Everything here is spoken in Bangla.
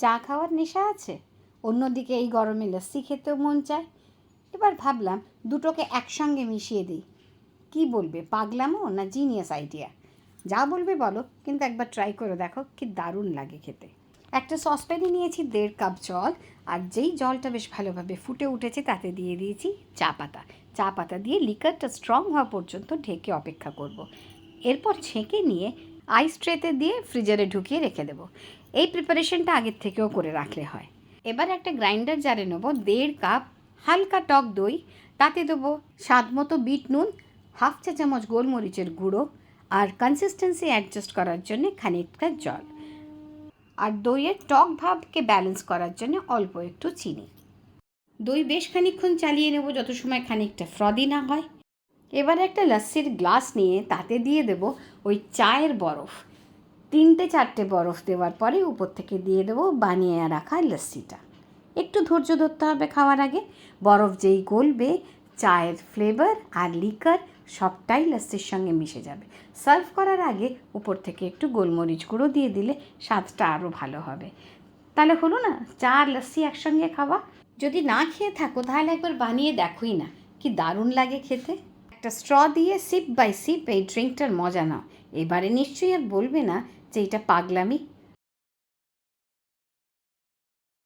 চা খাওয়ার নেশা আছে, অন্যদিকে এই গরমে লস্যি খেতেও মন চায়। এবার ভাবলাম দুটোকে একসঙ্গে মিশিয়ে দিই। কি বলবে, পাগলামো না জিনিয়াস আইডিয়া? যা বলবে বলো, কিন্তু একবার ট্রাই করে দেখো, কি দারুণ লাগে খেতে। একটা সসপ্যানে নিয়েছি 1.5 কাপ জল, আর যেই জলটা বেশ ভালোভাবে ফুটে উঠেছে তাতে দিয়ে দিয়েছি চা পাতা দিয়ে লিকারটা স্ট্রং হওয়া পর্যন্ত ঢেকে অপেক্ষা করব। এরপর ছেঁকে নিয়ে আইস ট্রেতে দিয়ে ফ্রিজারে ঢুকিয়ে রেখে দেবো। এই প্রিপারেশনটা আগের থেকেও করে রাখলে হয়। এবার একটা গ্রাইন্ডার জারে নেবো 1.5 কাপ হালকা টক দই, তাতে দেবো স্বাদ মতো বিট নুন, 1/2 চা চামচ গোলমরিচের গুঁড়ো, আর কনসিস্টেন্সি অ্যাডজাস্ট করার জন্য খানিকটা জল, আর দইয়ের টক ভাবকে ব্যালেন্স করার জন্য অল্প একটু চিনি। দই বেশ খানিকক্ষণ চালিয়ে নেব যত সময় খানিকটা ফ্রদি না হয়। এবার একটা লস্যির গ্লাস নিয়ে তাতে দিয়ে দেব ওই চায়ের বরফ। 3-4টে বরফ দেওয়ার পরে উপর থেকে দিয়ে দেবো বানিয়ে রাখা লস্যিটা। একটু ধৈর্য ধরতে হবে খাওয়ার আগে। বরফ যেই গলবে, চায়ের ফ্লেভার আর লিকার সবটাই লস্যির সঙ্গে মিশে যাবে। সার্ভ করার আগে উপর থেকে একটু গোলমরিচ গুঁড়ো দিয়ে দিলে স্বাদটা আরও ভালো হবে। তাহলে হলো না চা আর লস্যি একসঙ্গে খাওয়া। যদি না খেয়ে থাকো তাহলে একবার বানিয়ে দেখোই না, কি দারুণ লাগে খেতে। একটা স্ট্র দিয়ে সিপ বাই সিপ এই ড্রিঙ্কটার মজা নাও। এবারে নিশ্চয়ই আর বলবে না যে এটা পাগলামি।